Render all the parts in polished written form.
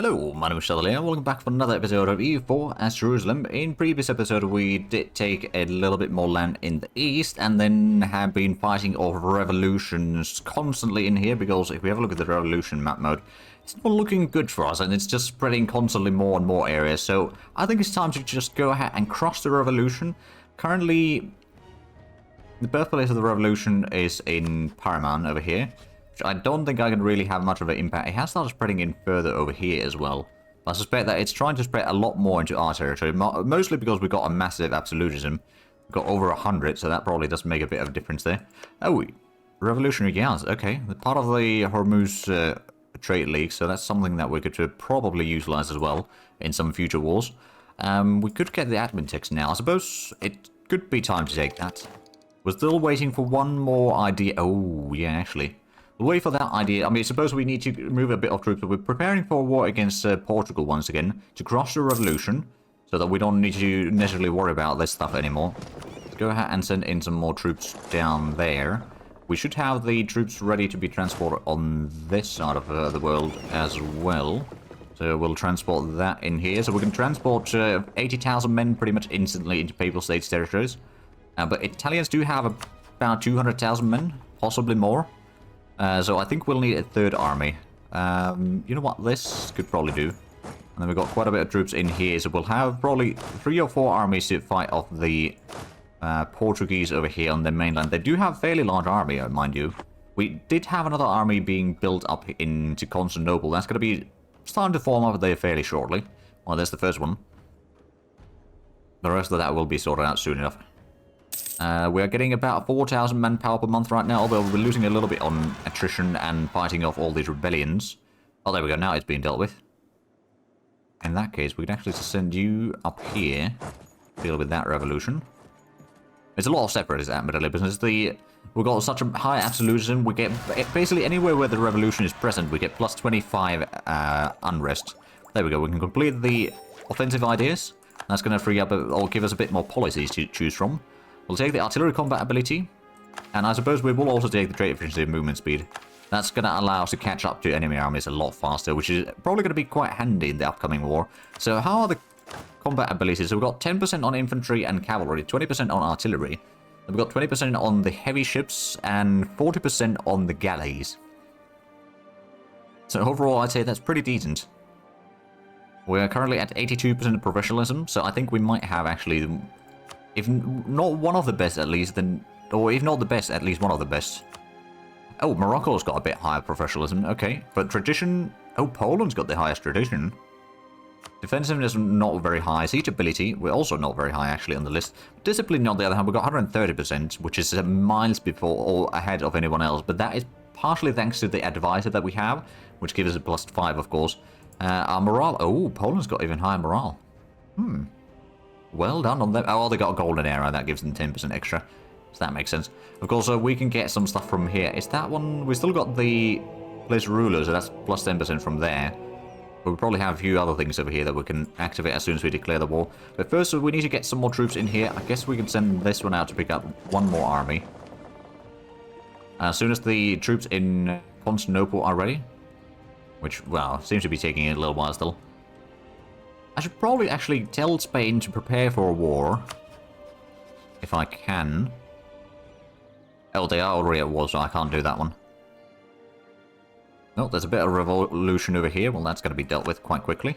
Hello, my name is Shuttle here. Welcome back for another episode of EU4 as Jerusalem. In previous episode, we did take a little bit more land in the east and then have been fighting off revolutions constantly in here because if we have a look at the revolution map mode, it's not looking good for us and it's just spreading constantly more and more areas. So I think it's time to just go ahead and crush the revolution. Currently, the birthplace of the revolution is in Paraman over here. I don't think I can really have much of an impact. It has started spreading in further over here as well. I suspect that it's trying to spread a lot more into our territory, mostly because we've got a massive absolutism. We've got over 100, so that probably does make a bit of a difference there. Oh, revolutionary guards. Okay, they're part of the Hormuz Trade League, so that's something that we could probably utilize as well in some future wars. We could get the admin text now. I suppose it could be time to take that. We're still waiting for one more idea. Oh, yeah, actually. We'll wait for that idea. I mean, suppose we need to move a bit of troops, but we're preparing for a war against Portugal once again to crush the revolution so that we don't need to necessarily worry about this stuff anymore. Let's go ahead and send in some more troops down there. We should have the troops ready to be transported on this side of the world as well. So we'll transport that in here. So we can transport 80,000 men pretty much instantly into Papal States territories. But Italians do have about 200,000 men, possibly more. So I think we'll need a third army. You know what? This could probably do. And then we've got quite a bit of troops in here. So we'll have probably 3 or 4 armies to fight off the Portuguese over here on the mainland. They do have a fairly large army, mind you. We did have another army being built up into Constantinople. That's going to be starting to form up there fairly shortly. Well, there's the first one. The rest of that will be sorted out soon enough. We are getting about 4,000 manpower per month right now, although we're losing a little bit on attrition and fighting off all these rebellions. Oh, there we go. Now it's being dealt with. In that case, we can actually just send you up here to deal with that revolution. There's a lot of separatists at Middle Business. We've got such a high absolutism. We get basically anywhere where the revolution is present, we get plus 25 unrest. There we go. We can complete the offensive ideas. That's going to free up or give us a bit more policies to choose from. We'll take the artillery combat ability, and I suppose we will also take the trade efficiency and movement speed. That's going to allow us to catch up to enemy armies a lot faster, which is probably going to be quite handy in the upcoming war. So how are the combat abilities? So we've got 10% on infantry and cavalry, 20% on artillery. We've got 20% on the heavy ships, and 40% on the galleys. So overall, I'd say that's pretty decent. We're currently at 82% of professionalism, so I think we might have actually... if not one of the best at least, then... or if not the best, at least one of the best. Oh, Morocco's got a bit higher professionalism, okay. But tradition... oh, Poland's got the highest tradition. Defensiveness not very high. Siege ability, we're also not very high actually on the list. Discipline on the other hand, we've got 130%, which is miles before or ahead of anyone else. But that is partially thanks to the advisor that we have, which gives us a plus 5 of course. Our morale... oh, Poland's got even higher morale. Well done on them. Oh, they got a golden arrow. That gives them 10% extra. So that makes sense. Of course, we can get some stuff from here. Is that one... we still got the place ruler, so that's plus 10% from there. But we probably have a few other things over here that we can activate as soon as we declare the war. But first, we need to get some more troops in here. I guess we can send this one out to pick up one more army. As soon as the troops in Constantinople are ready. Which, well, seems to be taking a little while still. I should probably actually tell Spain to prepare for a war. If I can. Oh, they are already at war, so I can't do that one. Oh, there's a bit of revolution over here. Well, that's going to be dealt with quite quickly.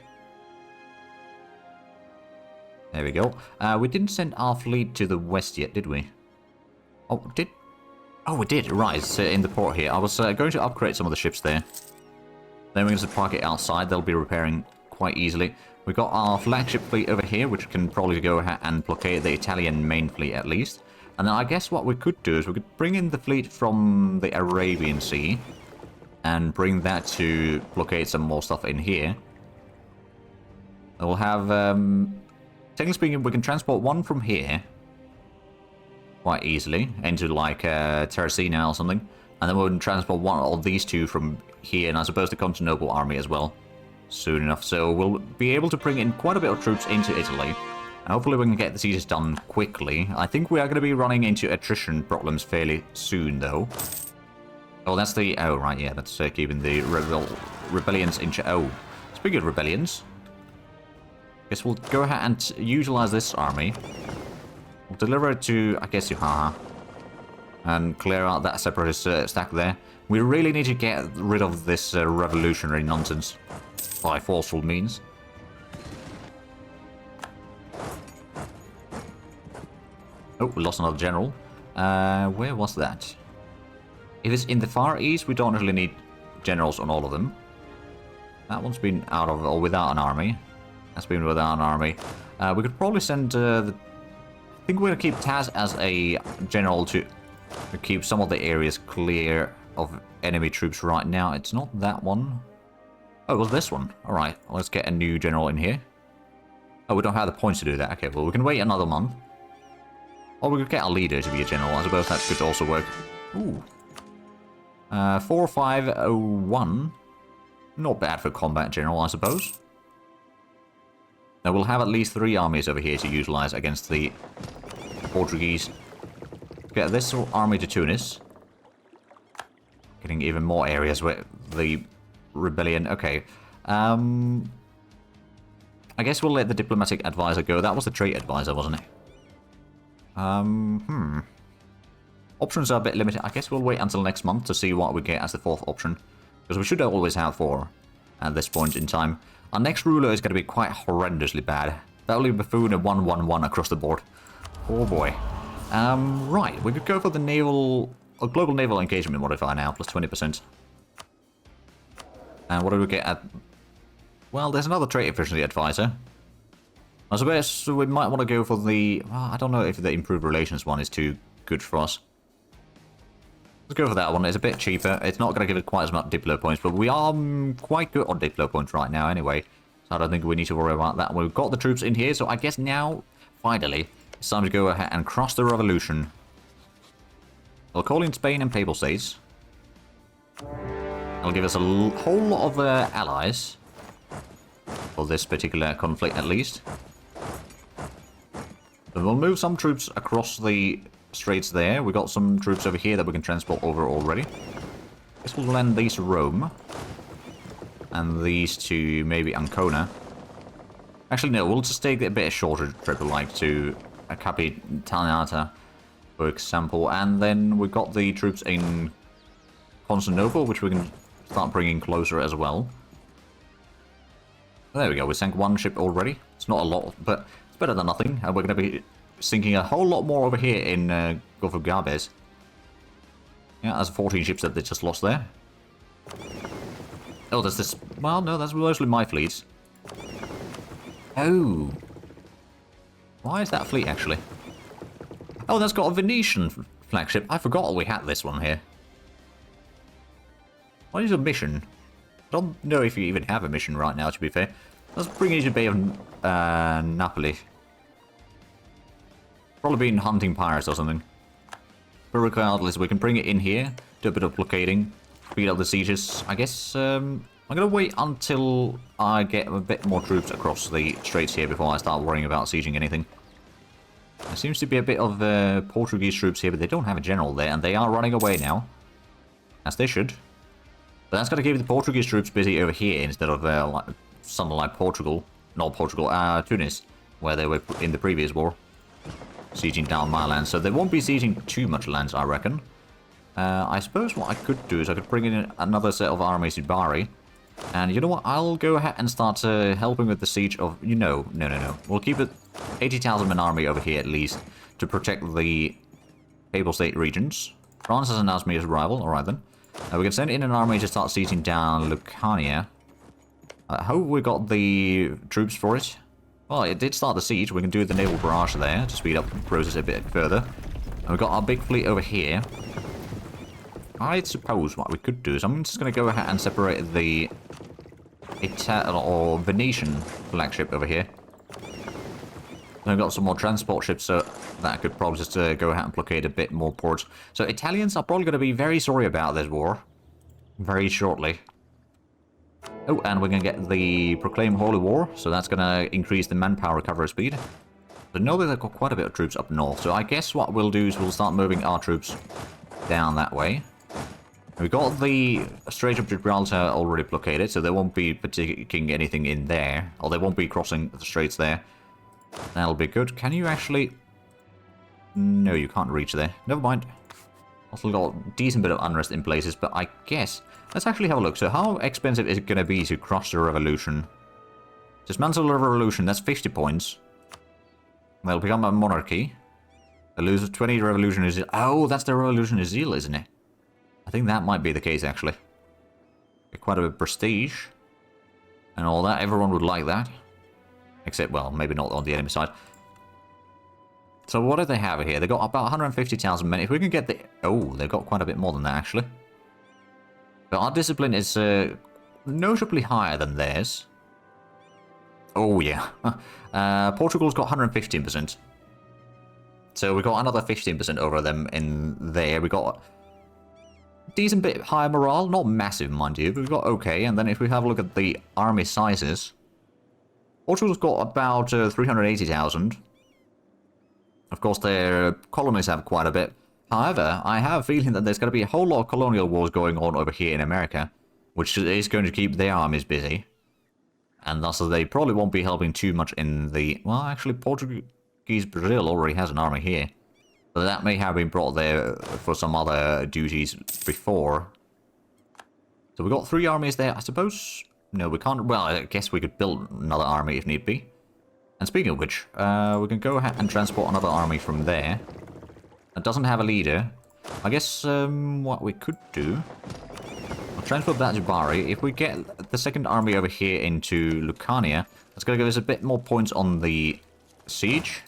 There we go. We didn't send our fleet to the west yet, did we? Oh, did... oh, we did. Right, it's in the port here. I was going to upgrade some of the ships there. Then we're going to park it outside. They'll be repairing quite easily. We've got our flagship fleet over here, which can probably go ahead and blockade the Italian main fleet at least. And then I guess what we could do is we could bring in the fleet from the Arabian Sea and bring that to blockade some more stuff in here. We'll have, technically speaking, we can transport one from here quite easily into like Terracina or something. And then we can transport one of these two from here, and I suppose the Constantinople army as well. Soon enough, so we'll be able to bring in quite a bit of troops into Italy. And hopefully we can get the sieges done quickly. I think we are going to be running into attrition problems fairly soon, though. Oh, that's the... oh, right, yeah, that's keeping the rebellions in... oh, speaking of rebellions, guess we'll go ahead and utilize this army. We'll deliver it to, I guess, Yohaha. And clear out that separatist stack there. We really need to get rid of this revolutionary nonsense. By forceful means. Oh, we lost another general. Where was that? If it's in the Far East, we don't really need generals on all of them. That one's been out of, or without an army. That's been without an army. We could probably send I think we're going to keep Taz as a general to keep some of the areas clear of enemy troops right now. It's not that one. Oh, it was this one. Alright, let's get a new general in here. Oh, we don't have the points to do that. Okay, well, we can wait another month. Or we could get a leader to be a general. I suppose that could also work. Ooh. 4501. Not bad for combat general, I suppose. Now, we'll have at least 3 armies over here to utilize against the Portuguese. Get this army to Tunis. Getting even more areas where the rebellion. Okay. I guess we'll let the diplomatic advisor go. That was the trade advisor, wasn't it? Options are a bit limited. I guess we'll wait until next month to see what we get as the 4th option. Because we should always have 4 at this point in time. Our next ruler is going to be quite horrendously bad. That'll be Buffoon and 111 across the board. Oh boy. Right, we could go for the naval... or global naval engagement modifier now, plus 20%. And what do we get at... Well, there's another trade efficiency advisor. I suppose we might want to go for the... Well, I don't know if the improved relations one is too good for us. Let's go for that one. It's a bit cheaper. It's not going to give it quite as much Diplo points, but we are quite good on Diplo points right now anyway. So I don't think we need to worry about that. We've got the troops in here, so I guess now, finally, it's time to go ahead and cross the revolution. We'll call in Spain and Papal States. It'll give us a whole lot of allies. For this particular conflict, at least. But we'll move some troops across the straits there. We've got some troops over here that we can transport over already. Guess we'll lend these to Rome. And these to maybe Ancona. Actually, no, we'll just take a bit shorter trip, like to Capitaniata, for example. And then we've got the troops in Constantinople, which we can start bringing closer as well. There we go, we sank 1 ship already. It's not a lot, but it's better than nothing. And we're going to be sinking a whole lot more over here in Gulf of Gabes. Yeah, that's 14 ships that they just lost there. Oh, there's this... Well, no, that's mostly my fleets. Oh. Why is that fleet, actually? Oh, that's got a Venetian flagship. I forgot we had this one here. What is a mission? I don't know if you even have a mission right now, to be fair. Let's bring you to Bay of Napoli. Probably been hunting pirates or something. But regardless, we can bring it in here, do a bit of blockading, speed up the sieges. I guess I'm going to wait until I get a bit more troops across the straits here before I start worrying about sieging anything. There seems to be a bit of Portuguese troops here, but they don't have a general there, and they are running away now. As they should. But that's going to keep the Portuguese troops busy over here instead of like, something like Portugal. Not Portugal, Tunis, where they were in the previous war. Sieging down my land. So they won't be sieging too much lands, I reckon. I suppose what I could do is I could bring in another set of armies to Bari. And you know what? I'll go ahead and start helping with the siege of... No. We'll keep it 80,000 man army over here at least to protect the Papal State regions. France has announced me as rival. Alright then. We can send in an army to start sieging down Lucania. I hope we got the troops for it. Well, it did start the siege. We can do the naval barrage there to speed up the process a bit further. And we've got our big fleet over here. I suppose what we could do is I'm just going to go ahead and separate the Venetian flagship over here. I've got some more transport ships, so that could probably just go ahead and blockade a bit more ports. So Italians are probably going to be very sorry about this war. Very shortly. Oh, and we're going to get the Proclaim Holy War, so that's going to increase the manpower recovery speed. But know that they've got quite a bit of troops up north, so I guess what we'll do is we'll start moving our troops down that way. We got the Strait of Gibraltar already blockaded, so they won't be taking anything in there. Or they won't be crossing the straits there. That'll be good. Can you actually... No, you can't reach there. Never mind. Also got a decent bit of unrest in places, but I guess... Let's actually have a look. So how expensive is it going to be to crush the revolution? Dismantle the revolution, that's 50 points. They'll become a monarchy. They lose 20 revolutionary zeal. Oh, that's the revolutionary zeal, isn't it? I think that might be the case, actually. Get quite a bit of prestige. And all that. Everyone would like that. Except, well, maybe not on the enemy side. So what do they have here? They got about 150,000 men. If we can get the... Oh, they've got quite a bit more than that, actually. But our discipline is notably higher than theirs. Oh, yeah. Portugal's got 115%. So we got another 15% over them in there. We got decent bit higher morale. Not massive, mind you, but we've got okay. And then if we have a look at the army sizes, Portugal's got about 380,000. Of course, their colonies have quite a bit. However, I have a feeling that there's going to be a whole lot of colonial wars going on over here in America, which is going to keep their armies busy. And thus they probably won't be helping too much in the... Well, actually, Portuguese Brazil already has an army here. But that may have been brought there for some other duties before. So we got 3 armies there. I suppose... No, we can't... Well, I guess we could build another army if need be. And speaking of which, we can go ahead and transport another army from there. It doesn't have a leader. I guess what we could do... I'll transport that to Bari. If we get the second army over here into Lucania, that's going to give us a bit more points on the siege,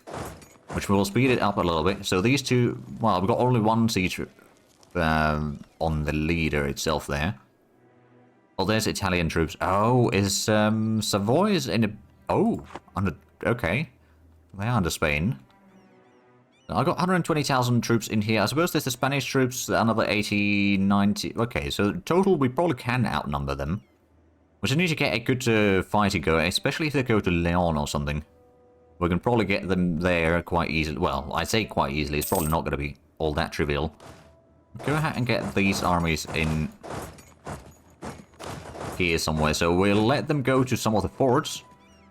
which will speed it up a little bit. So these two... Well, we've got only one siege on the leader itself there. Oh, there's Italian troops. Oh, is Savoy's in a... Oh, under... Okay. They are under Spain. I got 120,000 troops in here. I suppose there's the Spanish troops, another 80, 90... Okay, so total we probably can outnumber them. We just need to get a good fighting going, especially if they go to Leon or something. We can probably get them there quite easily. Well, I say quite easily. It's probably not going to be all that trivial. Go ahead and get these armies in here somewhere. So we'll let them go to some of the forts.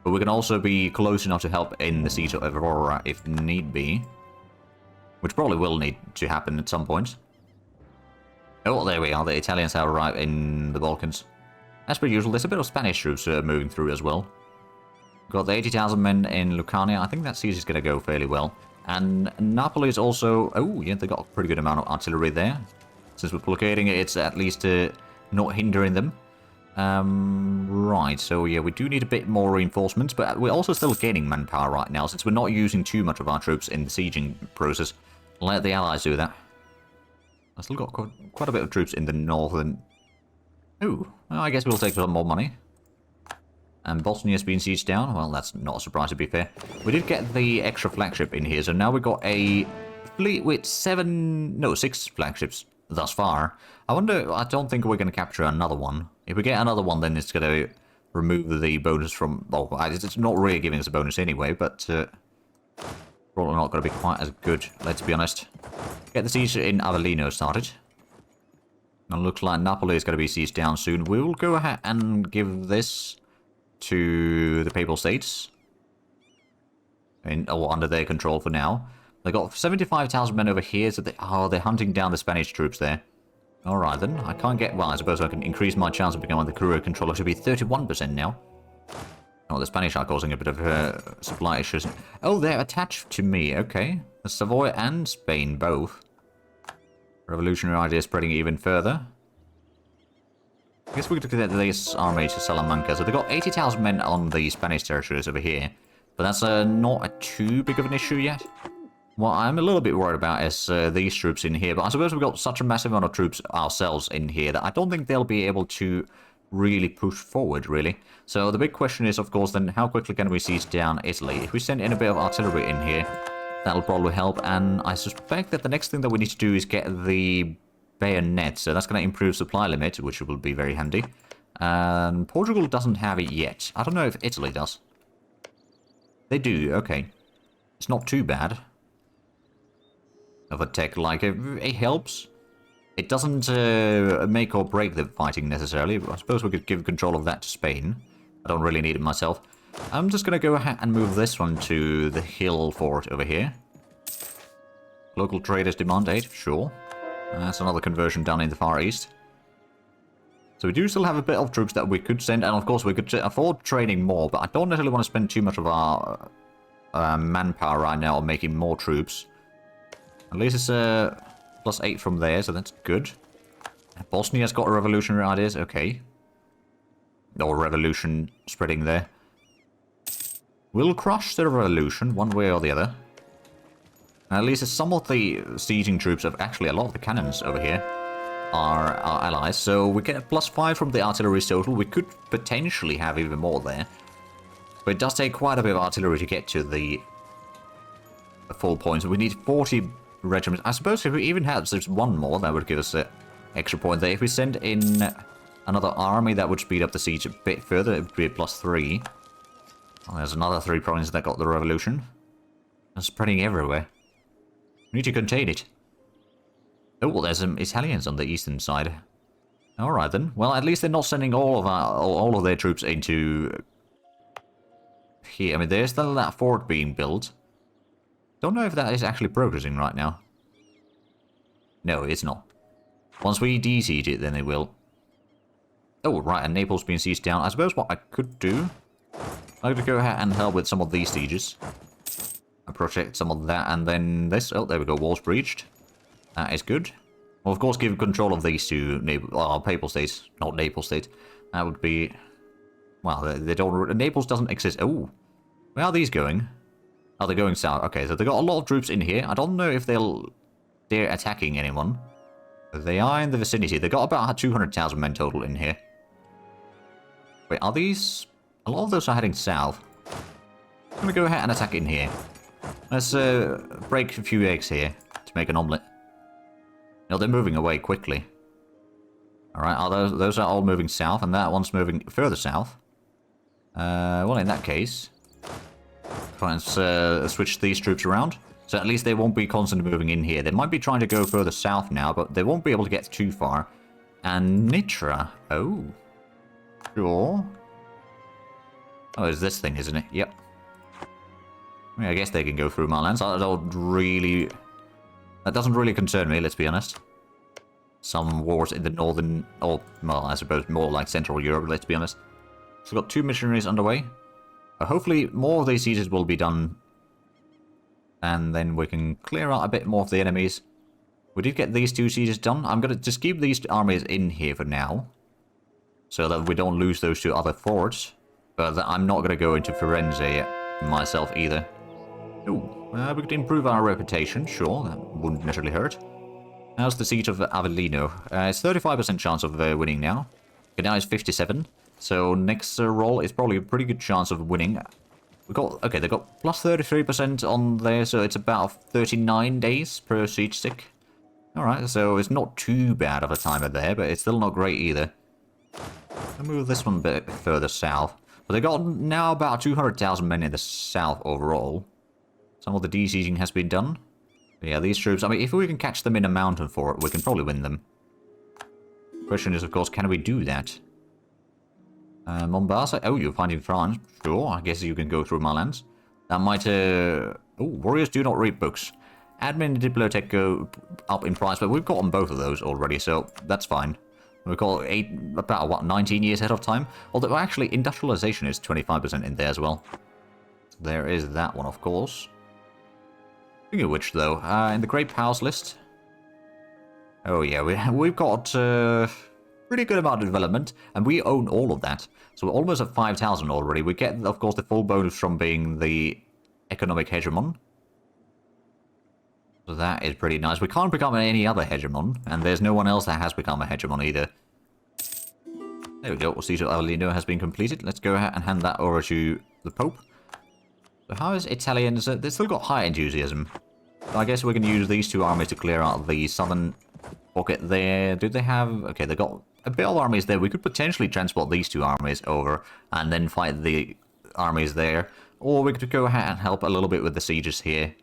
But we can also be close enough to help in the siege of Aurora if need be. Which probably will need to happen at some point. Oh, there we are. The Italians have arrived in the Balkans. As per usual, there's a bit of Spanish troops moving through as well. Got the 80,000 men in Lucania. I think that siege is going to go fairly well. And Napoli is also... Oh, yeah, they got a pretty good amount of artillery there. Since we're blockading it, it's at least not hindering them. Right, so yeah, we do need a bit more reinforcements, but we're also still gaining manpower right now, since we're not using too much of our troops in the sieging process. Let the Allies do that. I've still got quite a bit of troops in the northern... Ooh, well, I guess we'll take some more money. And Bosnia's been sieged down. Well, that's not a surprise, to be fair. We did get the extra flagship in here, so now we've got a fleet with 6 flagships thus far. I wonder, I don't think we're going to capture another one. If we get another one, then it's going to remove the bonus from... Oh, it's not really giving us a bonus anyway, but probably not going to be quite as good, let's be honest. Get the siege in Avellino started. And looks like Napoli is going to be sieged down soon. We will go ahead and give this to the Papal States. Under their control for now. They got 75,000 men over here, so they're hunting down the Spanish troops there. Alright then, I can't get... Well, I suppose I can increase my chance of becoming the career controller to be 31% now. Oh, the Spanish are causing a bit of supply issues. Oh, they're attached to me, okay. The Savoy and Spain, both. Revolutionary idea spreading even further. I guess we could get this army to Salamanca. So they've got 80,000 men on the Spanish territories over here. But that's not too big of an issue yet. What I'm a little bit worried about is these troops in here, but I suppose we've got such a massive amount of troops ourselves in here that I don't think they'll be able to really push forward, really. So the big question is, of course, then how quickly can we siege down Italy? If we send in a bit of artillery in here, that'll probably help, and I suspect that the next thing that we need to do is get the bayonet, so that's going to improve supply limit, which will be very handy. And Portugal doesn't have it yet. I don't know if Italy does. They do, okay. It's not too bad of a tech, like, it helps. It doesn't make or break the fighting necessarily. I suppose we could give control of that to Spain. I don't really need it myself. I'm just going to go ahead and move this one to the hill fort over here. Local traders demand aid, sure. That's another conversion down in the Far East. So we do still have a bit of troops that we could send, and of course we could afford training more, but I don't necessarily want to spend too much of our manpower right now on making more troops. At least it's +8 from there, so that's good. Bosnia's got revolutionary ideas, okay. Or revolution spreading there. We'll crush the revolution one way or the other. And at least some of the sieging troops, actually a lot of the cannons over here, are our allies. So we get a +5 from the artillery total. We could potentially have even more there. But it does take quite a bit of artillery to get to the full point. So we need 40 regiments. I suppose if we even had just one more, that would give us an extra point there. If we send in another army, that would speed up the siege a bit further. It would be a +3. Oh, there's another 3 provinces that got the revolution. It's spreading everywhere. We need to contain it. Oh, well, there's some Italians on the eastern side. Alright then. Well, at least they're not sending all of their troops into here. I mean, there's still that fort being built. Don't know if that is actually progressing right now. No, it's not. Once we de-siege it, then they will. Oh, right, and Naples being sieged down. I suppose what I could do, I could go ahead and help with some of these sieges. I protect some of that, and then this. Oh, there we go, walls breached. That is good. Well, of course, give control of these two Papal states, not Naples states. That would be... Well, they don't... Naples doesn't exist. Oh, where are these going? Oh, they're going south. Okay, so they've got a lot of troops in here. I don't know if they're attacking anyone. They are in the vicinity. They've got about 200,000 men total in here. Wait, are these... A lot of those are heading south. I'm going to go ahead and attack in here. Let's break a few eggs here to make an omelette. No, they're moving away quickly. Alright, those are all moving south, and that one's moving further south. Well, in that case, let's switch these troops around. So at least they won't be constantly moving in here. They might be trying to go further south now, but they won't be able to get too far. And Nitra. Oh. Sure. Oh, it's this thing, isn't it? Yep. I mean, I guess they can go through my lands. That doesn't really concern me, let's be honest. Some wars in the northern, or, well, I suppose more like Central Europe, let's be honest. So we've got 2 missionaries underway. Hopefully more of these sieges will be done. And then we can clear out a bit more of the enemies. We did get these 2 sieges done. I'm going to just keep these armies in here for now. So that we don't lose those 2 other forts. But I'm not going to go into Firenze myself either. Ooh, we could improve our reputation, sure, that wouldn't necessarily hurt. How's the siege of Avellino? It's 35% chance of winning now. Okay, now it's 57, so next roll is probably a pretty good chance of winning. Okay, they got plus 33% on there, so it's about 39 days per siege stick. Alright, so it's not too bad of a timer there, but it's still not great either. I'll move this one a bit further south. But they got now about 200,000 men in the south overall. Some of the de-sieging has been done. But yeah, these troops, I mean, if we can catch them in a mountain fort, we can probably win them. Question is, of course, can we do that? Mombasa? Oh, you're finding France. Sure, I guess you can go through my lands. That might, Oh, warriors do not read books. Admin and Diplotech go up in price, but we've gotten both of those already, so that's fine. We've got about, what, 19 years ahead of time? Although, actually, industrialization is 25% in there as well. There is that one, of course. Speaking of which, though, in the Great Powers list... Oh, yeah, we've got pretty good amount of development, and we own all of that. So we're almost at 5,000 already. We get, of course, the full bonus from being the economic hegemon. So that is pretty nice. We can't become any other hegemon, and there's no one else that has become a hegemon either. There we go. Siege of Avellino has been completed. Let's go ahead and hand that over to the Pope. So how is Italians? They've still got high enthusiasm. So I guess we can use these 2 armies to clear out the southern pocket there. Do they have... Okay, they've got a bit of armies there. We could potentially transport these 2 armies over and then fight the armies there. Or we could go ahead and help a little bit with the sieges here.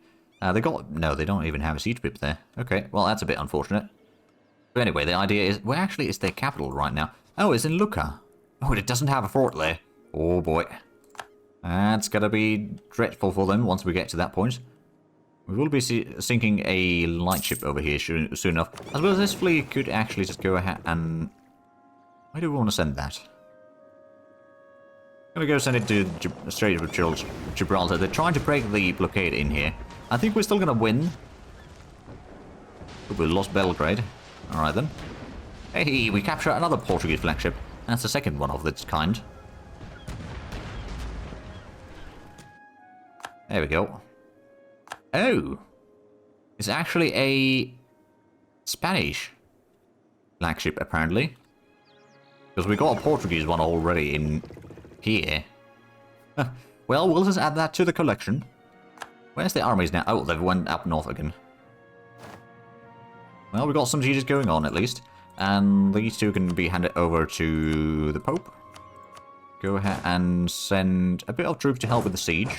They got... No, they don't even have a siege pip there. Okay, well, that's a bit unfortunate. But anyway, the idea is... Where actually is their capital right now? Oh, it's in Lucca. Oh, it doesn't have a fort there. Oh, boy. That's gonna be dreadful for them once we get to that point. We will be sinking a light ship over here soon enough. I suppose this fleet could actually just go ahead and... Where do we want to send that? I'm gonna go send it to Strait of Gibraltar. They're trying to break the blockade in here. I think we're still gonna win. We lost Belgrade. Alright then. Hey, we capture another Portuguese flagship. That's the second one of its kind. There we go. Oh! It's actually a Spanish flagship, apparently. Because we got a Portuguese one already in here. Well, we'll just add that to the collection. Where's the armies now? Oh, they've went up north again. Well, we got some sieges going on, at least. And these two can be handed over to the Pope. Go ahead and send a bit of troops to help with the siege.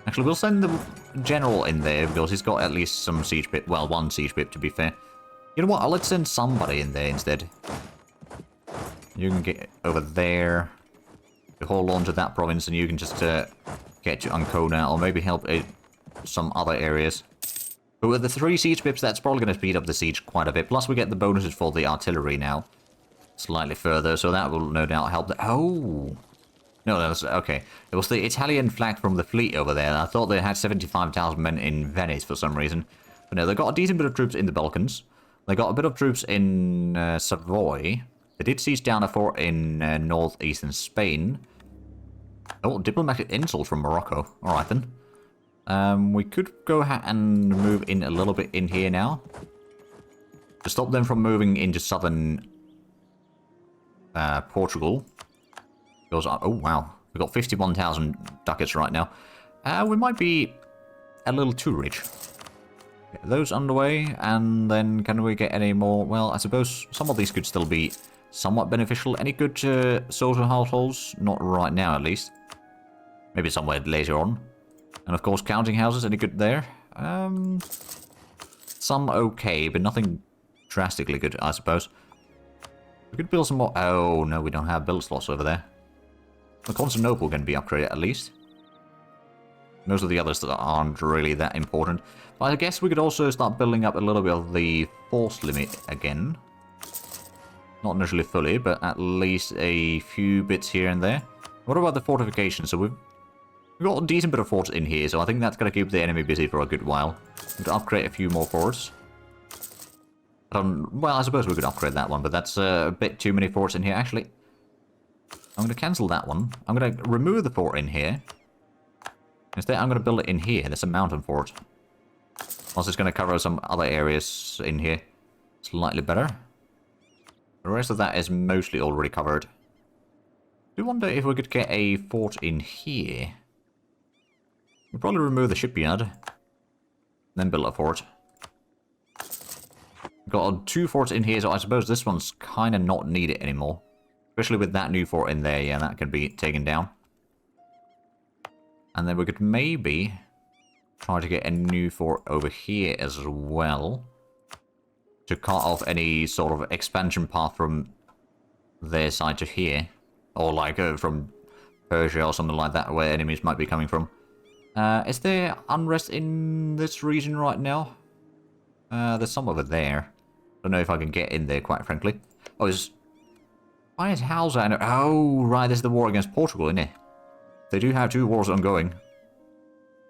Actually, we'll send the general in there, because he's got at least some siege pip. Well, one siege pip, to be fair. You know what? Let's send somebody in there instead. You can get over there. You hold on to that province, and you can just get to Ancona, or maybe help some other areas. But with the 3 siege pips, that's probably going to speed up the siege quite a bit. Plus, we get the bonuses for the artillery now. Slightly further, so that will no doubt help. Oh! No, that was... Okay. It was the Italian flag from the fleet over there. I thought they had 75,000 men in Venice for some reason. But no, they got a decent bit of troops in the Balkans. They got a bit of troops in Savoy. They did siege down a fort in northeastern Spain. Oh, diplomatic insult from Morocco. Alright then. We could go ahead and move in a little bit in here now. To stop them from moving into southern Portugal. Because, oh wow, we've got 51,000 ducats right now. We might be a little too rich. Get those underway, and then can we get any more? Well, I suppose some of these could still be somewhat beneficial. Any good social households? Not right now, at least. Maybe somewhere later on. And of course, counting houses, any good there? Some okay, but nothing drastically good, I suppose. We could build some more... Oh, no, we don't have build slots over there. Well, Constantinople can be upgraded, at least. Most of the others that aren't really that important. But I guess we could also start building up a little bit of the force limit again. Not necessarily fully, but at least a few bits here and there. What about the fortifications? So we've got a decent bit of forts in here, so I think that's going to keep the enemy busy for a good while. We could upgrade a few more forts. Well, I suppose we could upgrade that one, but that's a bit too many forts in here. Actually, I'm going to cancel that one. I'm going to remove the fort in here. Instead, I'm going to build it in here. That's a mountain fort. Also, it's going to cover some other areas in here. Slightly better. The rest of that is mostly already covered. I do wonder if we could get a fort in here. We'll probably remove the shipyard. Then build a fort. We've got 2 forts in here, so I suppose this one's kind of not needed anymore. Especially with that new fort in there, yeah, that could be taken down. And then we could maybe try to get a new fort over here as well. To cut off any sort of expansion path from their side to here. Or like from Persia or something like that, where enemies might be coming from. Is there unrest in this region right now? There's some over there. Don't know if I can get in there, quite frankly. Oh, why is Hausa? Oh, right, this is the war against Portugal, isn't it? They do have 2 wars ongoing.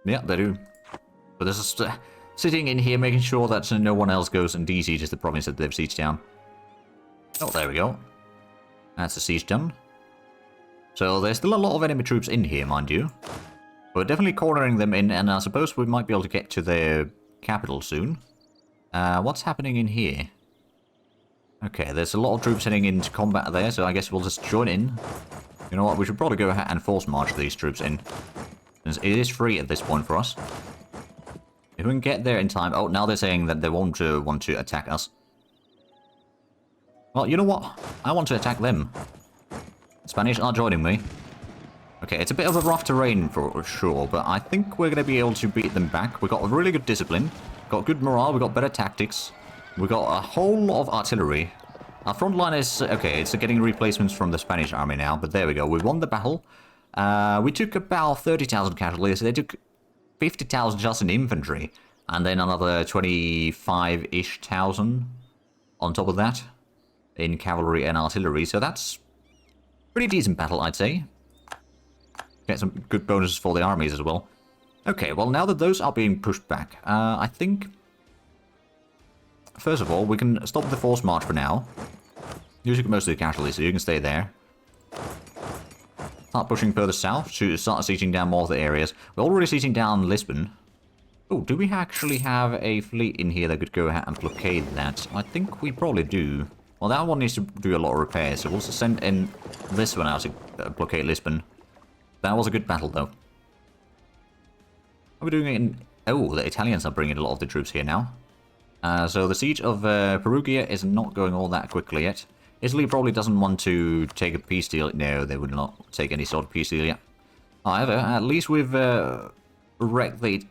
Yeah, they do. But this is sitting in here, making sure that no one else goes and de-sieges the province that they've sieged down. Oh, there we go. That's the siege done. So there's still a lot of enemy troops in here, mind you. We're definitely cornering them in, and I suppose we might be able to get to their capital soon. What's happening in here? Okay, there's a lot of troops heading into combat there, so I guess we'll just join in. You know what, we should probably go ahead and force march these troops in. Since it is free at this point for us. If we can get there in time... Oh, now they're saying that they won't want to attack us. Well, you know what? I want to attack them. Spanish are joining me. Okay, it's a bit of a rough terrain for sure, but I think we're going to be able to beat them back. We've got a really good discipline. Got good morale, we've got better tactics. We got a whole lot of artillery. Our front line is... Okay, it's getting replacements from the Spanish army now, but there we go. We won the battle. We took about 30,000 casualties. They took 50,000 just in infantry. And then another 25-ish thousand on top of that in cavalry and artillery. So that's pretty decent battle, I'd say. Get some good bonuses for the armies as well. Okay, well, now that those are being pushed back, I think... First of all, we can stop the forced march for now. Using most of the casualties, so you can stay there. Start pushing further south to start sieging down more of the areas. We're already sieging down Lisbon. Oh, do we actually have a fleet in here that could go ahead and blockade that? I think we probably do. Well, that one needs to do a lot of repairs, so we'll send in this one out to blockade Lisbon. That was a good battle, though. Are we doing it in... Oh, the Italians are bringing a lot of the troops here now. So the siege of Perugia is not going all that quickly yet. Italy probably doesn't want to take a peace deal. No, they would not take any sort of peace deal yet. However, at least we've wrecked the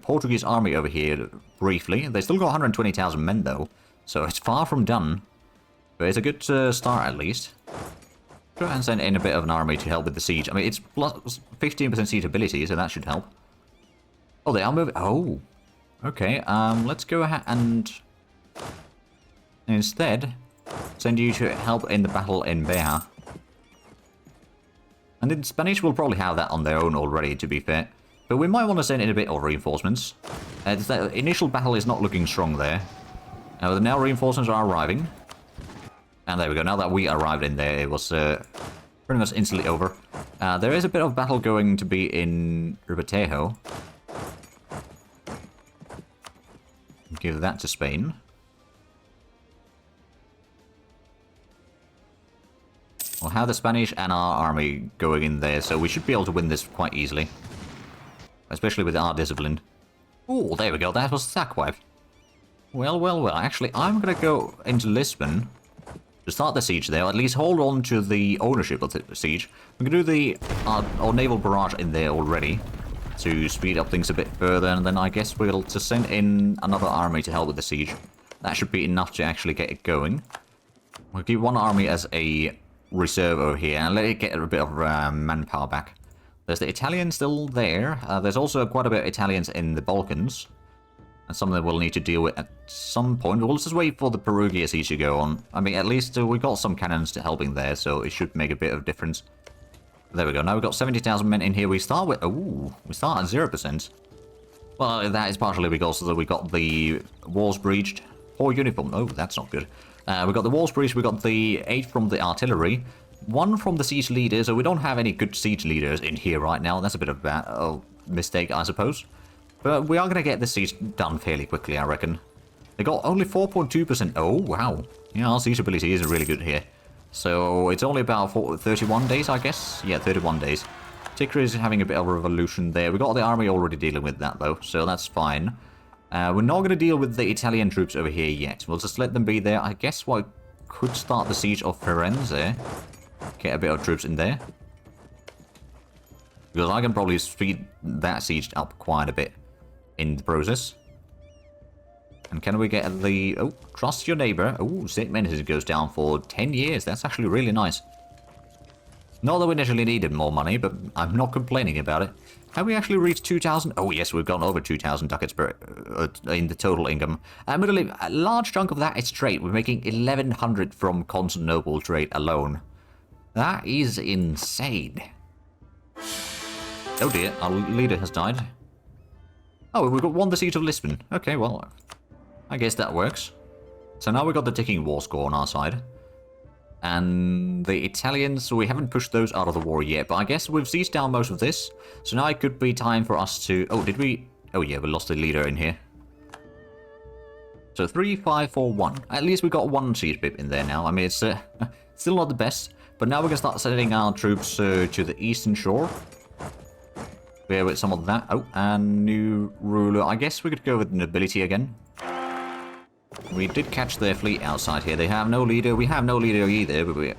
Portuguese army over here briefly. They still got 120,000 men, though. So it's far from done. But it's a good start, at least. Try and send in a bit of an army to help with the siege. I mean, it's plus 15% siege ability, so that should help. Oh, they are moving... Oh! Okay, let's go ahead and... Instead, send you to help in the battle in Beja. And the Spanish will probably have that on their own already, to be fair. But we might want to send in a bit of reinforcements. The initial battle is not looking strong there. Now reinforcements are arriving. And there we go, now that we arrived in there, it was pretty much instantly over. There is a bit of battle going to be in Ribatejo. Give that to Spain. We'll have the Spanish and our army going in there, so we should be able to win this quite easily. Especially with our discipline. Oh, there we go, that was sack wipe. Well, well, well, actually, I'm gonna go into Lisbon to start the siege there, or at least hold on to the ownership of the siege. We can do our naval barrage in there already to speed up things a bit further, and then I guess we'll just send in another army to help with the siege. That should be enough to actually get it going. We'll keep one army as a reserve over here, and let it get a bit of manpower back. There's the Italians still there. There's also quite a bit of Italians in the Balkans. And some of them we'll need to deal with at some point. We'll just wait for the Perugia siege to go on. I mean, at least we got some cannons to helping there, so it should make a bit of difference. There we go. Now we've got 70,000 men in here. We start with... Ooh, we start at 0%. Well, that is partially because we got the walls breached. Poor uniform. Oh, that's not good. We got the walls breached. We got the 8 from the artillery. 1 from the siege leader. So we don't have any good siege leaders in here right now. That's a bit of a mistake, I suppose. But we are going to get this siege done fairly quickly, I reckon. They got only 4.2%. Oh, wow. Yeah, our siege ability is really good here. So it's only about 31 days, I guess? Yeah, 31 days. Tikrit is having a bit of a revolution there. We got the army already dealing with that, though, so that's fine. We're not going to deal with the Italian troops over here yet. We'll just let them be there. I guess we could start the siege of Firenze. Get a bit of troops in there. Because I can probably speed that siege up quite a bit in the process. And can we get the... Oh, trust your neighbor. Oh, state maintenance goes down for 10 years. That's actually really nice. Not that we initially needed more money, but I'm not complaining about it. Have we actually reached 2,000? Oh, yes, we've gone over 2,000 ducats per, in the total income. Admittedly, a large chunk of that is trade. We're making 1,100 from Constantinople trade alone. That is insane. Oh dear, our leader has died. Oh, we've got won the siege of Lisbon. Okay, well, I guess that works. So now we've got the ticking war score on our side. And the Italians, we haven't pushed those out of the war yet, but I guess we've seized down most of this. So now it could be time for us to... Oh, did we... Oh yeah, we lost the leader in here. So 3, 5, 4, 1. At least we got 1 siege pip in there now. I mean, it's still not the best. But now we can start sending our troops to the eastern shore. Bear with some of that. Oh, and new ruler. I guess we could go with nobility again. We did catch their fleet outside here. They have no leader. We have no leader either, but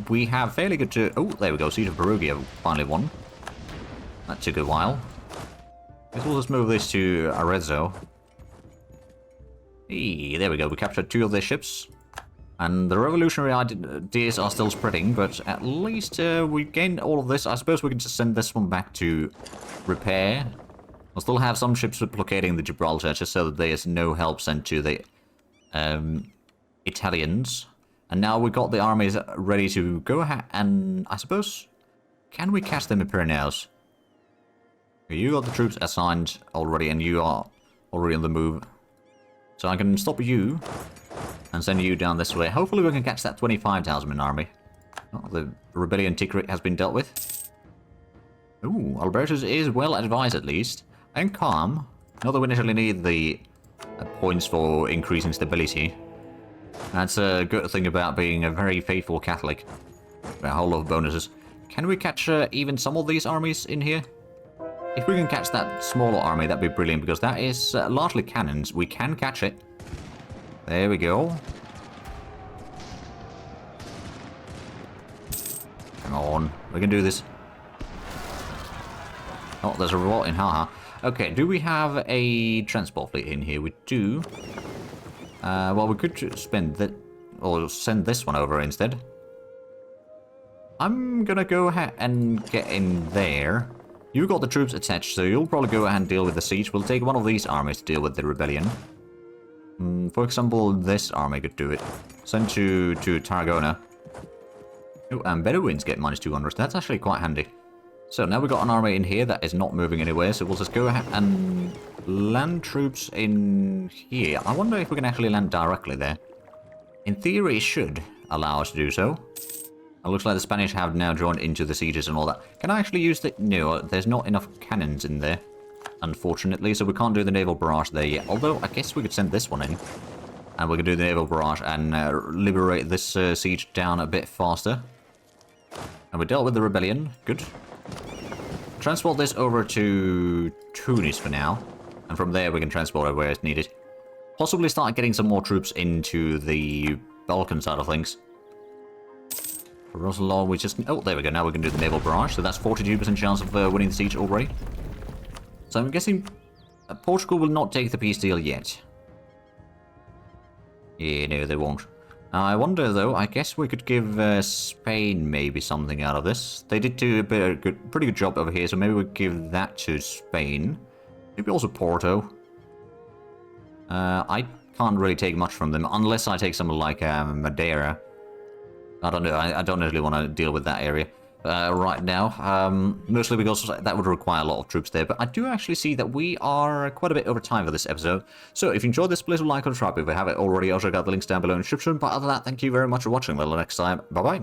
we have fairly good to... Oh, there we go. Siege of Perugia finally won. That took a while. Guess we'll just move this to Arezzo. Hey, there we go. We captured 2 of their ships. And the revolutionary ideas are still spreading, but at least we gained all of this. I suppose we can just send this one back to repair. We'll still have some ships blockading the Gibraltar, just so that there's no help sent to the Italians. And now we've got the armies ready to go ahead and, I suppose, can we catch them in Pyrenees? You got the troops assigned already, and you are already on the move. So I can stop you and send you down this way. Hopefully we can catch that 25,000 man army. Oh, the rebellion ticket has been dealt with. Ooh, Albertus is well advised at least. And calm. Not that we necessarily need the points for increasing stability. That's a good thing about being a very faithful Catholic. A whole lot of bonuses. Can we catch even some of these armies in here? If we can catch that smaller army, that'd be brilliant, because that is largely cannons. We can catch it. There we go. Come on, we can do this. Oh, there's a revolt in Haha. Okay, do we have a transport fleet in here? We do. Well, we could spend that, or send this one over instead. I'm gonna go ahead and get in there. You got the troops attached, so you'll probably go ahead and deal with the siege. We'll take one of these armies to deal with the rebellion. For example, this army could do it. Send to Tarragona. Oh, and Bedouins get -200. That's actually quite handy. So now we've got an army in here that is not moving anywhere, so we'll just go ahead and land troops in here. I wonder if we can actually land directly there. In theory, it should allow us to do so. It looks like the Spanish have now joined into the sieges and all that. Can I actually use the... No, there's not enough cannons in there, unfortunately, so we can't do the naval barrage there yet. Although, I guess we could send this one in. And we can do the naval barrage and liberate this siege down a bit faster. And we dealt with the rebellion. Good. Transport this over to Tunis for now. And from there we can transport it where it's needed. Possibly start getting some more troops into the Balkan side of things. Rosalor, we just... Oh, there we go. Now we can do the naval barrage. So that's 42% chance of winning the siege already. So I'm guessing Portugal will not take the peace deal yet. Yeah, no, they won't. I wonder, though, I guess we could give Spain maybe something out of this. They did do a pretty good job over here, so maybe we give that to Spain. Maybe also Porto. I can't really take much from them, unless I take something like Madeira. I don't know, I don't really want to deal with that area right now. Mostly because that would require a lot of troops there. But I do actually see that we are quite a bit over time for this episode. So if you enjoyed this, please like or subscribe if you haven't already. I'll check out the links down below in the description. But other than that, thank you very much for watching. Until next time, bye-bye.